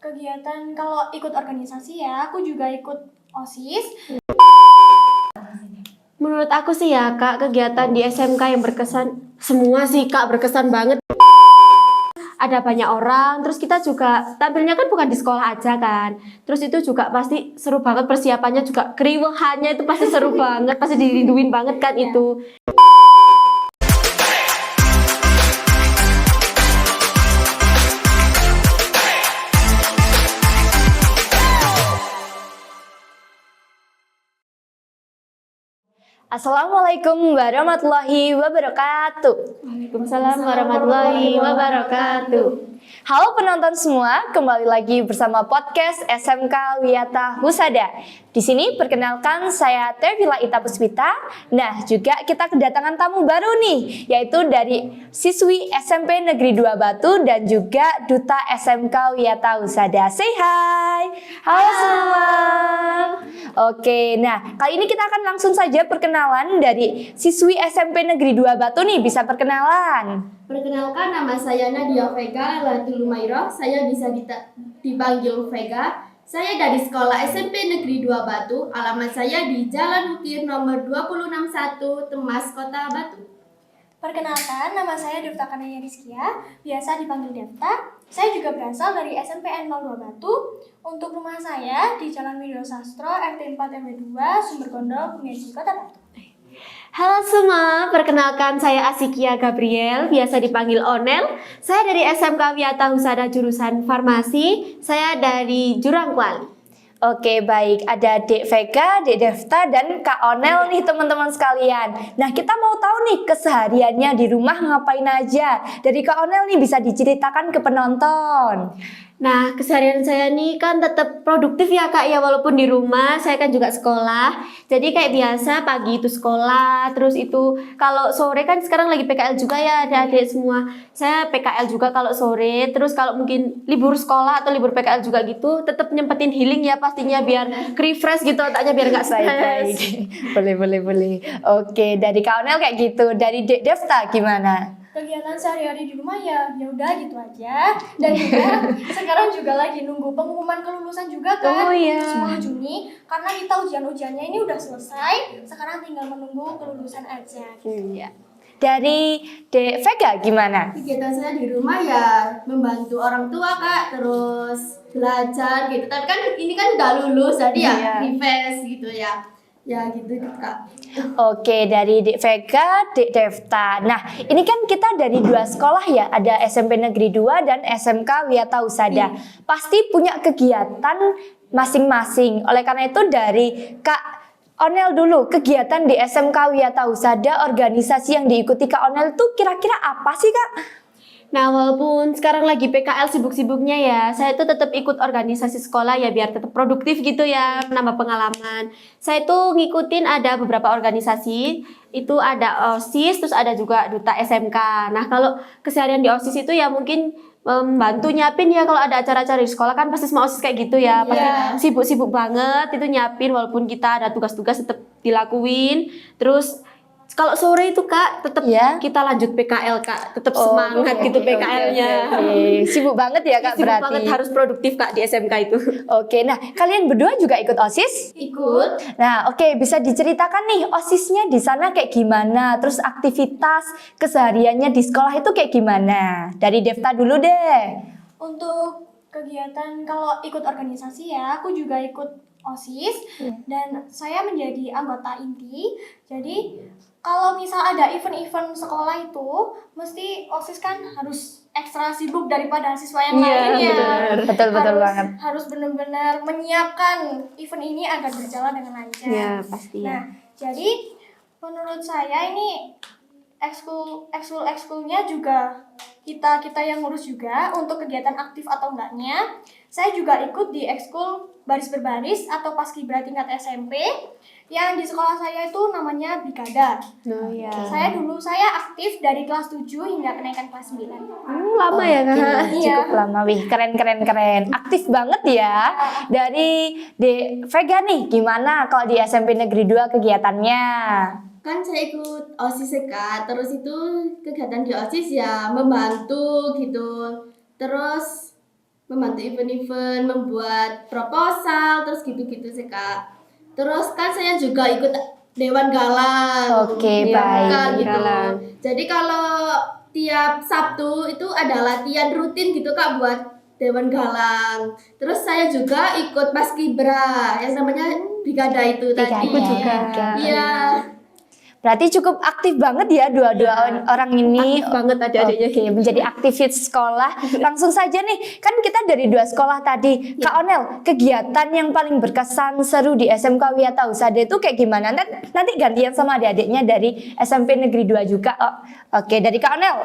Kegiatan kalau ikut organisasi ya, aku juga ikut OSIS. Menurut aku sih ya Kak, kegiatan di SMK yang berkesan, semua sih Kak berkesan banget. Ada banyak orang, terus kita juga tampilnya kan bukan di sekolah aja kan. Terus itu juga pasti seru banget, persiapannya juga keriuhannya itu pasti seru banget, pasti dirinduin banget kan itu. Assalamualaikum warahmatullahi wabarakatuh. Waalaikumsalam warahmatullahi wabarakatuh. Halo penonton semua, kembali lagi bersama podcast SMK Wiyata Husada. Di sini perkenalkan saya Tevila Ita Puspita. Nah, juga kita kedatangan tamu baru nih, yaitu dari siswi SMP Negeri 2 Batu dan juga Duta SMK Wiyata Husada. Say hi. Halo semua. Oke, nah kali ini kita akan langsung saja perkenalan dari siswi SMP Negeri 2 Batu nih, bisa perkenalan. Perkenalkan, nama saya Nadia Vega Latul Lumairo. Saya bisa dipanggil Vega. Saya dari sekolah SMP Negeri 2 Batu. Alamat saya di Jalan Ukir nomor 261 Temas, Kota Batu. Perkenalkan, nama saya Devta Kanaya Rizkia, biasa dipanggil Devta. Saya juga berasal dari SMPN 02 Batu. Untuk rumah saya di Jalan Widyo Sastro, RT 4 RW 2, Sumberkondo, Kumiaji, Kota Batu. Halo semua, perkenalkan saya Asikia Gabriel, biasa dipanggil Onel. Saya dari SMK Wiyata Husada jurusan Farmasi. Saya dari Jurang Kuali. Oke, baik. Ada Dek Vega, Dek Devta, dan Kak Onel nih teman-teman sekalian. Nah, kita mau tahu nih kesehariannya di rumah ngapain aja. Dari Kak Onel nih bisa diceritakan ke penonton. Nah, keseharian saya nih kan tetap produktif ya Kak ya, walaupun di rumah saya kan juga sekolah. Jadi kayak biasa pagi itu sekolah, terus itu kalau sore kan sekarang lagi PKL juga ya adik-adik semua. Saya PKL juga kalau sore, terus kalau mungkin libur sekolah atau libur PKL juga gitu, tetap nyempetin healing ya pastinya biar refresh gitu otaknya biar nggak Baik. stres. Boleh. Oke, dari Kak Onel kayak gitu. Dari Dek Devta gimana? Kegiatan sehari-hari di rumah ya udah gitu aja. Dan juga sekarang juga lagi nunggu pengumuman kelulusan juga kan. Oh, iya. 10 Juni, karena kita ujian-ujiannya ini udah selesai. Sekarang tinggal menunggu kelulusan aja. Iya. Dari Dek Vega gimana? Kegiatan saya di rumah ya membantu orang tua Kak, terus belajar gitu. Tapi kan ini kan udah lulus, jadi ya Iya. refresh gitu ya. Ya gitu Kak. Oke, dari Dek Vega, Dek Devta. Nah, ini kan kita dari dua sekolah ya, ada SMP Negeri 2 dan SMK Wiyata Husada. Pasti punya kegiatan masing-masing. Oleh karena itu dari Kak Onel dulu, kegiatan di SMK Wiyata Husada, organisasi yang diikuti Kak Onel tuh kira-kira apa sih Kak? Nah, walaupun sekarang lagi PKL sibuk-sibuknya ya, saya itu tetap ikut organisasi sekolah ya biar tetap produktif gitu ya, menambah pengalaman. Saya itu ngikutin ada beberapa organisasi, itu ada OSIS, terus ada juga Duta SMK. Nah, kalau keseharian di OSIS itu ya mungkin membantu nyiapin ya kalau ada acara-acara di sekolah kan pasti semua OSIS kayak gitu ya, pasti sibuk-sibuk banget itu nyiapin walaupun kita ada tugas-tugas tetap dilakuin. Terus kalau sore itu Kak, tetap Ya. kita lanjut PKL Kak, tetap semangat gitu PKL-nya. Oke. Sibuk banget ya Kak Sibuk berarti. banget, harus produktif Kak di SMK itu. Oke, nah kalian berdua juga ikut OSIS? Ikut. Nah, oke, bisa diceritakan nih OSISnya di sana kayak gimana? Terus aktivitas kesehariannya di sekolah itu kayak gimana? Dari Devta dulu deh. Untuk kegiatan kalau ikut organisasi ya, aku juga ikut OSIS dan saya menjadi anggota inti. Jadi kalau misal ada event-event sekolah itu, mesti OSIS kan harus ekstra sibuk daripada siswa yang lain ya. Betul banget. Harus benar-benar menyiapkan event ini agar berjalan dengan lancar. Ya, pasti Nah, ya. jadi menurut saya ini ekskulnya juga kita yang ngurus juga untuk kegiatan aktif atau enggaknya. Saya juga ikut di ekskul baris berbaris atau paskibra tingkat SMP yang di sekolah saya itu namanya Bikada. Oh ya. Saya aktif dari kelas 7 hingga kenaikan kelas 9. Lama ya Kak. Iya. Cukup lama, wih, keren. Aktif banget ya. Dari Dek Vega nih, gimana kalau di SMP Negeri 2 kegiatannya? Kan saya ikut OSIS Kak, terus itu kegiatan di OSIS ya membantu gitu. Terus membantu event-event, membuat proposal, terus gitu-gitu sih Kak. Terus kan saya juga ikut Dewan Galang. Oke, Iya, baik. Kak, gitu. Galang. Jadi kalau tiap Sabtu itu ada latihan rutin gitu Kak buat Dewan Galang. Terus saya juga ikut Paskibra yang namanya Brigada itu Brigada, tadi. Aku juga. Iya. Berarti cukup aktif banget ya dua-dua orang ini. Aktif banget adik-adiknya. Oke, menjadi aktivis sekolah. Langsung saja nih, kan kita dari 2 sekolah tadi. Kak Onel, kegiatan yang paling berkesan seru di SMK Wiyata Husada itu kayak gimana? Nanti gantian sama adik-adiknya dari SMP Negeri 2 juga. Oh, oke, dari Kak Onel.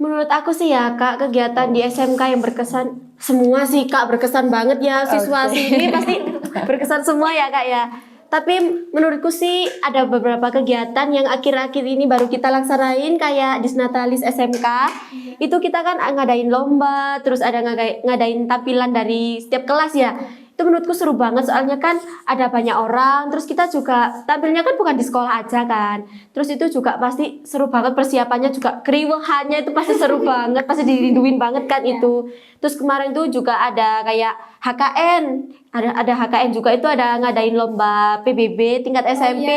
Menurut aku sih ya Kak, kegiatan di SMK yang berkesan semua sih Kak, berkesan banget ya. Siswa sini pasti berkesan semua ya Kak ya. Tapi menurutku sih ada beberapa kegiatan yang akhir-akhir ini baru kita laksanain kayak Disnatalis SMK. Itu kita kan ngadain lomba, terus ada ngadain tampilan dari setiap kelas ya. Itu menurutku seru banget soalnya kan ada banyak orang, terus kita juga tampilnya kan bukan di sekolah aja kan. Terus itu juga pasti seru banget, persiapannya juga keriuhannya itu pasti seru banget, pasti dirinduin banget kan itu. Terus kemarin tuh juga ada kayak HKN, ada HKN juga, itu ada ngadain lomba PBB tingkat SMP.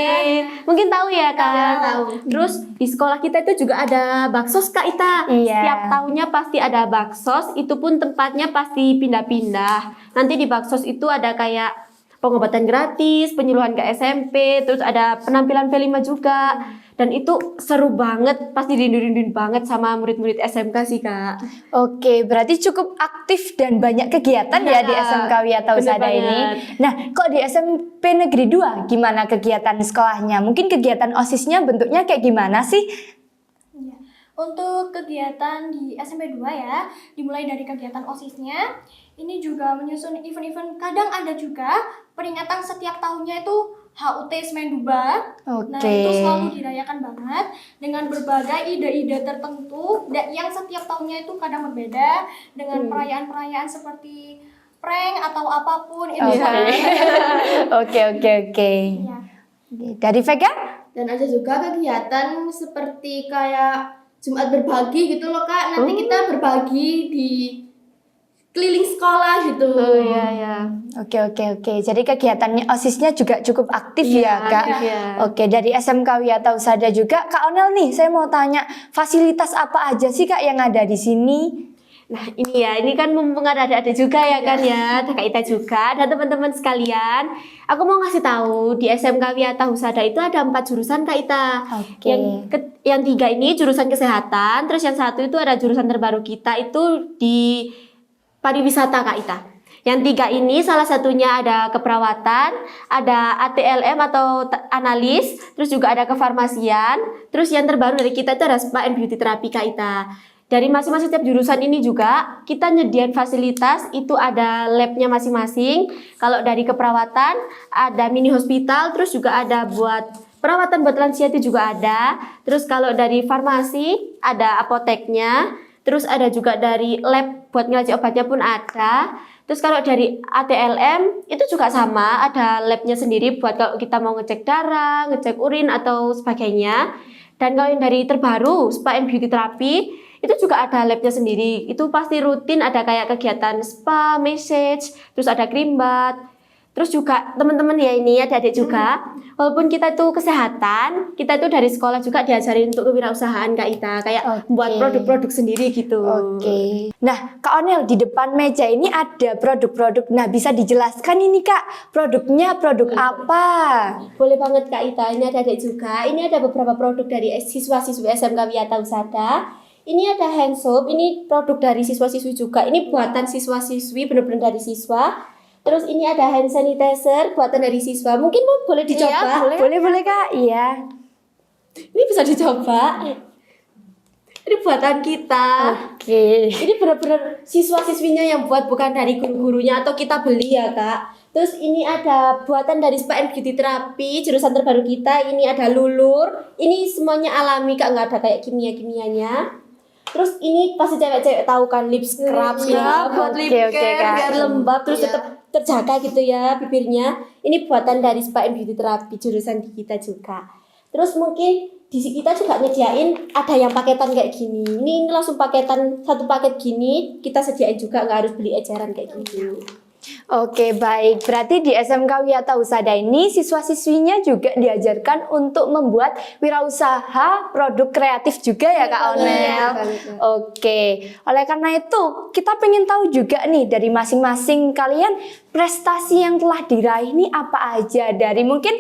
Mungkin tahu ya kan? Tahu. Terus di sekolah kita itu juga ada baksos Kak Ita. Iya. Setiap tahunnya pasti ada baksos, itu pun tempatnya pasti pindah-pindah. Nanti di baksos itu ada kayak pengobatan gratis, penyuluhan ke SMP, terus ada penampilan V5 juga. Dan itu seru banget, pasti dirindu-rinduin banget sama murid-murid SMK sih Kak. Oke, berarti cukup aktif dan banyak kegiatan ya di SMK Wiyata Husada bener ini. banget. Nah, kok di SMP Negeri 2 gimana kegiatan sekolahnya? Mungkin kegiatan OSISnya bentuknya kayak gimana sih? Iya. Untuk kegiatan di SMP 2 ya, dimulai dari kegiatan OSISnya, ini juga menyusun event-event, kadang ada juga peringatan setiap tahunnya itu HUT Semenduba. Nah, Oke. itu selalu dirayakan banget dengan berbagai ide-ide tertentu yang setiap tahunnya itu kadang berbeda dengan perayaan-perayaan seperti prank atau apapun itu. Oke. Iya. Dari Vega? Dan ada juga kegiatan seperti kayak Jumat berbagi gitu loh Kak. Nanti kita berbagi di keliling sekolah gitu. Oh iya ya. Oke. Jadi kegiatannya OSISnya juga cukup aktif ya, Kak. aktif ya. Oke, dari SMK Wiyata Husada juga, Kak Onel nih, saya mau tanya, fasilitas apa aja sih Kak yang ada di sini? Nah ini kan mumpung ada adik-adik juga ya kan ya, ada Kak Ita juga, dan teman-teman sekalian. Aku mau ngasih tahu di SMK Wiyata Husada itu ada 4 jurusan Kak Ita. Oke. Yang 3 ini jurusan kesehatan, terus yang 1 itu ada jurusan terbaru kita itu di pariwisata Kak Ita. Yang 3 ini salah satunya ada keperawatan, ada ATLM atau analis, terus juga ada kefarmasian, terus yang terbaru dari kita itu ada spa and beauty therapy Kak Ita. Dari masing-masing setiap jurusan ini juga kita nyediain fasilitas, itu ada labnya masing-masing. Kalau dari keperawatan ada mini hospital, terus juga ada buat perawatan buat lansia itu juga ada. Terus kalau dari farmasi ada apoteknya, terus ada juga dari lab buat ngelacak obatnya pun ada. Terus kalau dari ATLM itu juga sama, ada labnya sendiri buat kalau kita mau ngecek darah, ngecek urin atau sebagainya. Dan kalau yang dari terbaru spa and beauty therapy itu juga ada labnya sendiri. Itu pasti rutin ada kayak kegiatan spa, massage, terus ada cream bath. Terus juga teman-teman ya ini adik-adik juga, walaupun kita itu kesehatan, kita itu dari sekolah juga diajarin untuk kewirausahaan Kak Ita, kayak buat produk-produk sendiri gitu. Oke. Nah, Kak Onel, di depan meja ini ada produk-produk. Nah, bisa dijelaskan ini Kak, produknya produk apa? Boleh banget Kak Ita, ini ada adik juga. Ini ada beberapa produk dari siswa-siswi SMK Wiyata Husada. Ini ada hand soap, ini produk dari siswa-siswi juga. Ini buatan siswa-siswi, benar-benar dari siswa. Terus ini ada hand sanitizer buatan dari siswa. Mungkin boleh dicoba. Boleh Kak, iya. Ini bisa dicoba. Ini buatan kita. Oke. Ini benar-benar siswa-siswinya yang buat, bukan dari guru-gurunya atau kita beli ya Kak. Terus ini ada buatan dari spa and beauty therapy, jurusan terbaru kita. Ini ada lulur. Ini semuanya alami Kak, nggak ada kayak kimia-kimianya. Terus ini pasti cewek-cewek tahu kan, lip scrub ya, buat lip Oke, care Kak. biar lembab terus tetap terjaga gitu ya bibirnya. Ini buatan dari spa and beauty therapy jurusan di kita juga. Terus mungkin di kita juga nyediain ada yang paketan kayak gini. Ini langsung paketan, satu paket gini kita sediain juga, nggak harus beli eceran kayak gini. Oke, baik. Berarti di SMK Wiyata-Husada ini siswa-siswinya juga diajarkan untuk membuat wirausaha produk kreatif juga ya Kak Onel? Iya. Oke. Oleh karena itu, kita pengen tahu juga nih dari masing-masing kalian prestasi yang telah diraih ini apa aja. Dari mungkin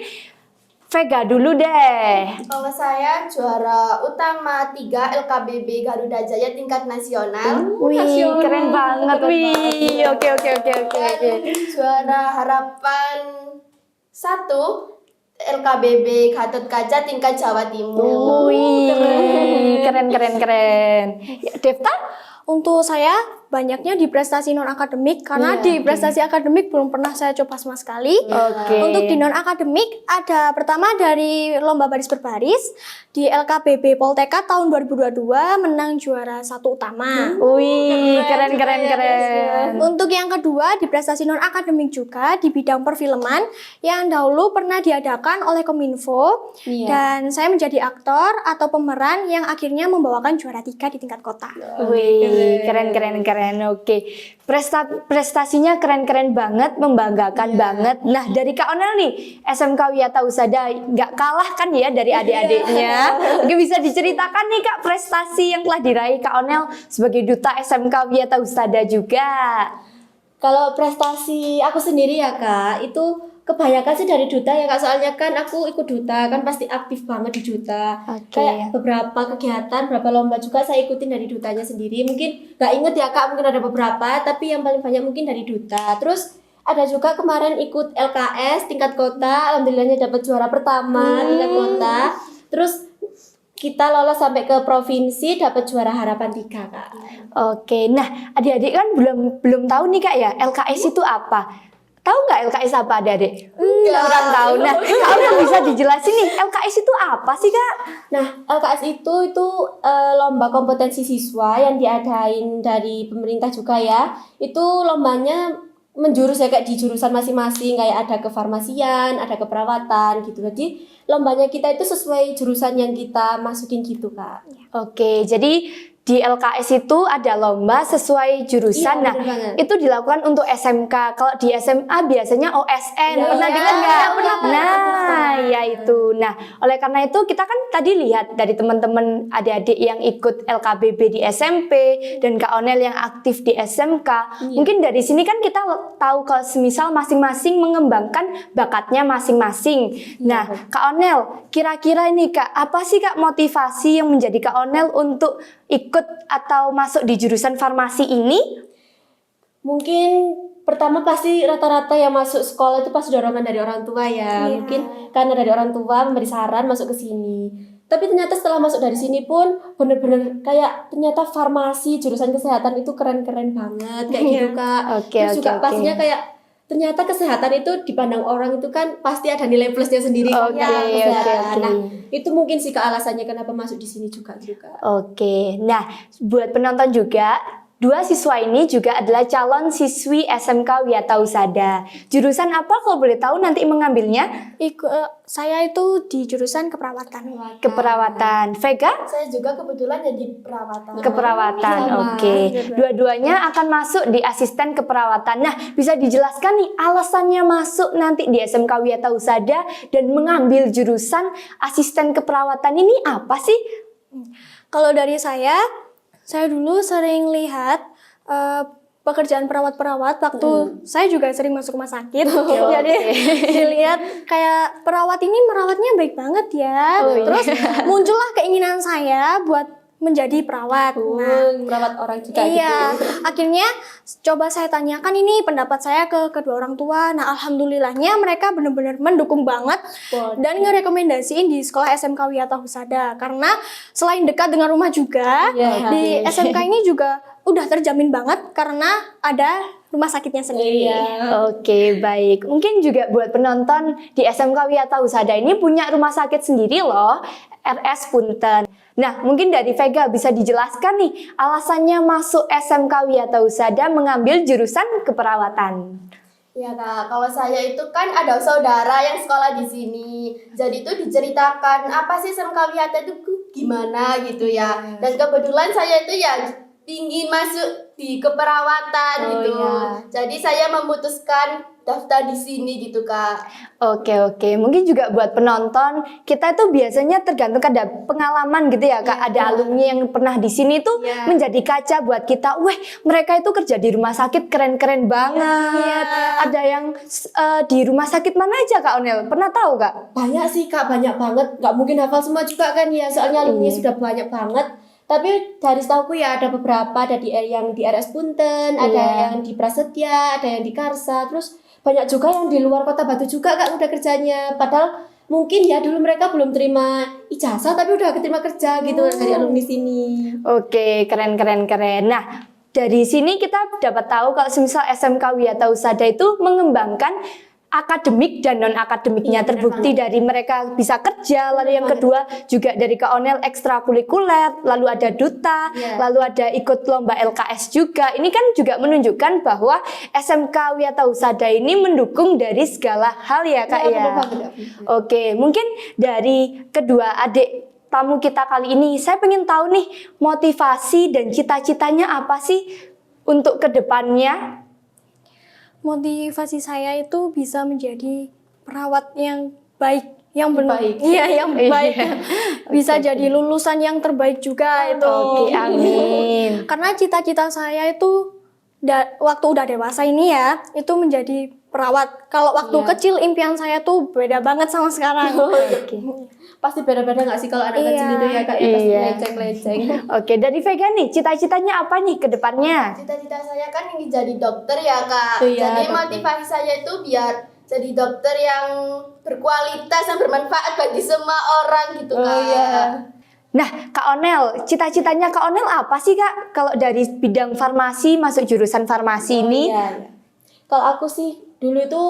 Vega dulu deh. Kalau saya juara utama 3 LKBB Garuda Jaya tingkat nasional. Wih, keren banget. Wih, oke. Dan juara harapan 1 LKBB Gatot Kaca tingkat Jawa Timur. Wih, keren. Ya, Devta? Untuk saya banyaknya di prestasi non akademik karena di prestasi akademik belum pernah saya coba sama sekali. Oke. Untuk di non akademik ada pertama dari lomba baris berbaris di LKBB Poltekkad tahun 2022 menang juara 1 utama. Wih, keren. Untuk yang kedua di prestasi non akademik juga di bidang perfilman yang dahulu pernah diadakan oleh Kominfo dan saya menjadi aktor atau pemeran yang akhirnya membawakan juara 3 di tingkat kota. Wih, keren. Oke. Prestasinya keren banget, membanggakan banget. Nah, dari Kak Onel nih, SMK Wiyata-Husada nggak kalah kan ya dari adik-adiknya. Oke, bisa diceritakan nih Kak prestasi yang telah diraih Kak Onel sebagai duta SMK Wiyata-Husada juga. Kalau prestasi aku sendiri ya Kak, itu kebanyakan sih dari duta ya Kak, soalnya kan aku ikut duta kan pasti aktif banget di duta. Oke. Kayak beberapa kegiatan, beberapa lomba juga saya ikutin dari dutanya sendiri. Mungkin nggak inget ya Kak, mungkin ada beberapa, tapi yang paling banyak mungkin dari duta. Terus ada juga kemarin ikut LKS tingkat kota, alhamdulillahnya dapat juara pertama tingkat kota. Terus kita lolos sampai ke provinsi, dapat juara harapan 3 Kak. Oke. Nah, adik-adik kan belum tahu nih Kak ya, LKS itu apa? Tahu nggak LKS apa adik-adik? Kurang tahu. Nah, Kak Onel bisa dijelasin nih, LKS itu apa sih Kak? Nah, LKS itu lomba kompetensi siswa yang diadain dari pemerintah juga ya. Itu lombanya menjurus ya kayak di jurusan masing-masing, kayak ada kefarmasian, ada keperawatan gitu. Jadi lombanya kita itu sesuai jurusan yang kita masukin gitu Kak. Oke, jadi di LKS itu ada lomba sesuai jurusan. Iya, Nah, bener banget. itu dilakukan untuk SMK. Kalau di SMA biasanya OSN. Pernah dengar nggak? Nah, ya itu. Nah, oleh karena itu kita kan tadi lihat dari teman-teman adik-adik yang ikut LKBB di SMP dan Kak Onel yang aktif di SMK. Mungkin dari sini kan kita tahu kalau semisal masing-masing mengembangkan bakatnya masing-masing. Nah, Kak Onel, kira-kira ini Kak, apa sih Kak motivasi yang menjadi Kak Onel untuk ikut atau masuk di jurusan farmasi ini? Mungkin pertama pasti rata-rata yang masuk sekolah itu pasti dorongan dari orang tua ya. Mungkin karena dari orang tua memberi saran masuk ke sini. Tapi ternyata setelah masuk dari sini pun bener-bener kayak ternyata farmasi jurusan kesehatan itu keren-keren banget kayak gitu Kak. Terus juga pastinya kayak ternyata kesehatan itu dipandang orang itu kan pasti ada nilai plusnya sendiri kan kesehatan. Nah, itu mungkin sih alasannya kenapa masuk di sini juga. Oke. Nah, buat penonton juga, 2 siswa ini juga adalah calon siswi SMK Wiyata-Husada. Jurusan apa kalau boleh tahu nanti mengambilnya? Saya itu di jurusan keperawatan. Keperawatan. Vega? Saya juga kebetulan jadi perawatan. Keperawatan, oke. Dua-duanya akan masuk di asisten keperawatan. Nah, bisa dijelaskan nih alasannya masuk nanti di SMK Wiyata-Husada dan mengambil jurusan asisten keperawatan ini apa sih? Kalau dari saya dulu sering lihat pekerjaan perawat-perawat waktu saya juga sering masuk rumah sakit. Jadi dilihat kayak perawat ini merawatnya baik banget ya. Terus muncullah keinginan saya buat menjadi perawat. Merawat orang juga Iya, gitu. akhirnya coba saya tanyakan ini pendapat saya ke kedua orang tua. Nah, alhamdulillahnya mereka benar-benar mendukung banget dan ngerekomendasiin di sekolah SMK Wiyata-Husada karena selain dekat dengan rumah juga, di SMK ini juga udah terjamin banget karena ada rumah sakitnya sendiri. Oke, baik. Mungkin juga buat penonton di SMK Wiyata-Husada ini punya rumah sakit sendiri loh, RS Punten. Nah, mungkin dari Vega bisa dijelaskan nih alasannya masuk SMK Wiyata-Husada mengambil jurusan keperawatan. Ya Kak, kalau saya itu kan ada saudara yang sekolah di sini. Jadi itu diceritakan apa sih SMK Wiyata itu gimana gitu ya. Dan kebetulan saya itu ya ingin masuk di keperawatan gitu. Jadi saya memutuskan daftar di sini gitu Kak. Oke. Mungkin juga buat penonton, kita itu biasanya tergantung ada pengalaman gitu ya Kak. Ada alumni yang pernah di sini tuh menjadi kaca buat kita. Weh, mereka itu kerja di rumah sakit keren-keren banget. Ada yang di rumah sakit mana aja Kak Onel? Pernah tahu Kak? Banyak sih Kak, banyak banget. Nggak mungkin hafal semua juga kan ya, soalnya alumni sudah banyak banget. Tapi dari setahuku ya ada beberapa, ada yang di RS Punten, ada yang di Prasetya, ada yang di Karsa, terus banyak juga yang di luar Kota Batu juga Kak udah kerjanya. Padahal mungkin ya dulu mereka belum terima ijazah tapi udah keterima kerja gitu dari alumni sini. Oke, keren. Nah, dari sini kita dapat tahu kalau semisal SMK Wiyata Husada itu mengembangkan akademik dan non-akademiknya, terbukti dari mereka bisa kerja, lalu yang kedua juga dari Kak Onel ekstrakurikuler, lalu ada duta, lalu ada ikut lomba LKS juga. Ini kan juga menunjukkan bahwa SMK Wiyata Husada ini mendukung dari segala hal ya Kak ya. Oke, mungkin dari kedua adik tamu kita kali ini, saya pengen tahu nih motivasi dan cita-citanya apa sih untuk kedepannya? Motivasi saya itu bisa menjadi perawat yang baik, yang benar. Iya, yang baik. Bisa jadi lulusan yang terbaik juga itu. Oke, amin. Karena cita-cita saya itu waktu udah dewasa ini ya, itu menjadi perawat. Kalau waktu kecil impian saya tuh beda banget sama sekarang. Pasti beda-beda nggak sih kalau anak kecil itu ya Kak? Pasti leceng-leceng. Oke, dari Vega nih, cita-citanya apa nih ke depannya? Cita-cita saya kan ingin jadi dokter ya Kak. Iya, Jadi dokter. motivasi saya itu biar jadi dokter yang berkualitas dan bermanfaat bagi semua orang gitu Kak. Nah, Kak Onel, cita-citanya Kak Onel apa sih Kak? Kalau dari bidang farmasi, masuk jurusan farmasi ini? Kalau aku sih dulu itu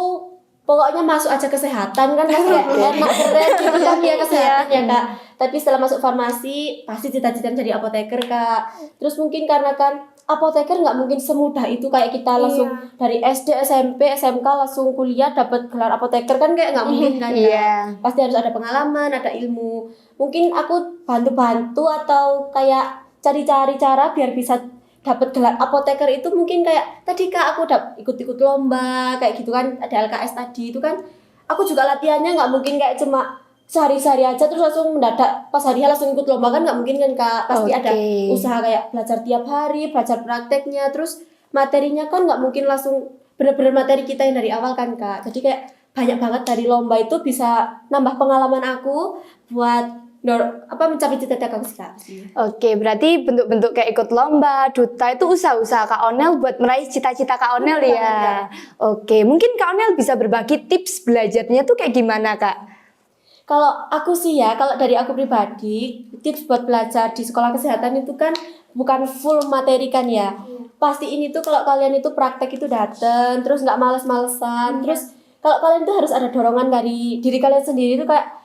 pokoknya masuk aja kesehatan kan kayak enak keren gitu kan ya kesehatan ya Kak. Tapi setelah masuk farmasi pasti cita-citanya jadi apoteker Kak. Terus mungkin karena kan apoteker nggak mungkin semudah itu kayak kita langsung dari SD, SMP, SMK langsung kuliah dapat gelar apoteker kan kayak nggak mungkin kan Kak. Pasti harus ada pengalaman, ada ilmu. Mungkin aku bantu-bantu atau kayak cari-cari cara biar bisa dapat gelar apoteker itu mungkin kayak tadi Kak aku ikut-ikut lomba kayak gitu kan, ada LKS tadi itu kan aku juga latihannya nggak mungkin kayak cuma sehari-hari aja terus langsung mendadak pas harinya langsung ikut lomba kan nggak mungkin kan Kak, pasti ada usaha kayak belajar tiap hari, belajar prakteknya, terus materinya kan nggak mungkin langsung bener-bener materi kita yang dari awal kan Kak. Jadi kayak banyak banget dari lomba itu bisa nambah pengalaman aku buat mencapai cita-cita aku sih Kak. Oke, berarti bentuk-bentuk kayak ikut lomba, duta itu usaha-usaha Kak Onel buat meraih cita-cita Kak Onel ya. Oke, mungkin Kak Onel bisa berbagi tips belajarnya tuh kayak gimana Kak? Kalau aku sih ya, kalau dari aku pribadi, tips buat belajar di sekolah kesehatan itu kan bukan full materi kan ya. Pasti ini tuh kalau kalian itu praktek itu dateng, terus nggak males-malesan, terus kalau kalian tuh harus ada dorongan dari diri kalian sendiri itu kayak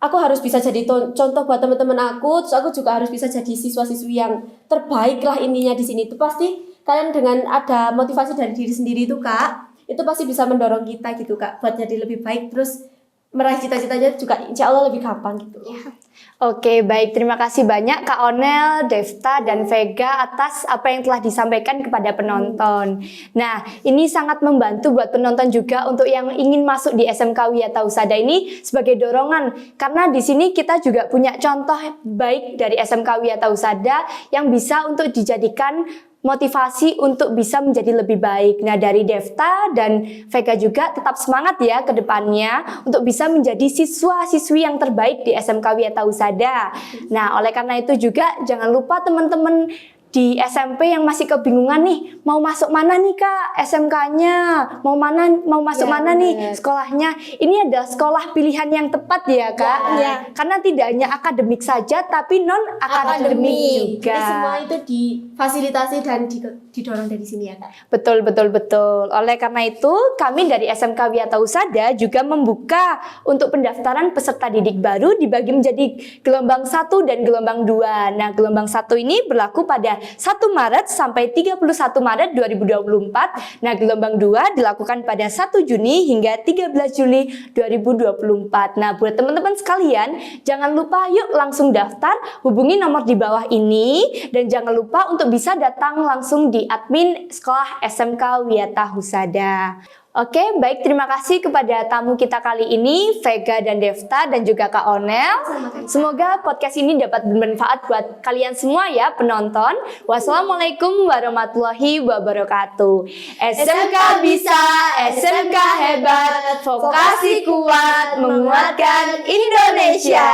aku harus bisa jadi contoh buat teman-teman aku, terus aku juga harus bisa jadi siswa-siswi yang terbaik lah intinya di sini. Itu pasti kalian dengan ada motivasi dari diri sendiri itu Kak, itu pasti bisa mendorong kita gitu Kak buat jadi lebih baik, terus meraih cita-citanya juga insya Allah lebih gampang gitu. Oke, baik. Terima kasih banyak Kak Onel, Devta, dan Vega atas apa yang telah disampaikan kepada penonton. Nah, ini sangat membantu buat penonton juga untuk yang ingin masuk di SMK Wiyata Husada ini sebagai dorongan. Karena di sini kita juga punya contoh baik dari SMK Wiyata Husada yang bisa untuk dijadikan motivasi untuk bisa menjadi lebih baik. Nah, dari Devta dan Vega juga tetap semangat ya ke depannya untuk bisa menjadi siswa-siswi yang terbaik di SMK Wiyata Husada. Nah, oleh karena itu juga jangan lupa teman-teman di SMP yang masih kebingungan nih, mau masuk mana nih Kak SMK-nya, mau masuk mana nih sekolahnya. Ini adalah sekolah pilihan yang tepat ya Kak. Karena tidak hanya akademik saja tapi non akademik juga. Jadi semua itu difasilitasi dan didorong dari sini ya Kak. Betul. Oleh karena itu, kami dari SMK Wiyata Husada juga membuka untuk pendaftaran peserta didik baru dibagi menjadi gelombang 1 dan gelombang 2. Nah, gelombang 1 ini berlaku pada 1 Maret sampai 31 Maret 2024. Nah, gelombang 2 dilakukan pada 1 Juni hingga 13 Juli 2024. Nah, buat teman-teman sekalian, jangan lupa yuk langsung daftar, hubungi nomor di bawah ini, dan jangan lupa untuk bisa datang langsung di admin sekolah SMK Wiyata Husada. Oke, baik, terima kasih kepada tamu kita kali ini, Vega dan Devta dan juga Kak Onel. Semoga podcast ini dapat bermanfaat buat kalian semua ya penonton. Wassalamualaikum warahmatullahi wabarakatuh. SMK bisa, SMK hebat, vokasi kuat, menguatkan Indonesia.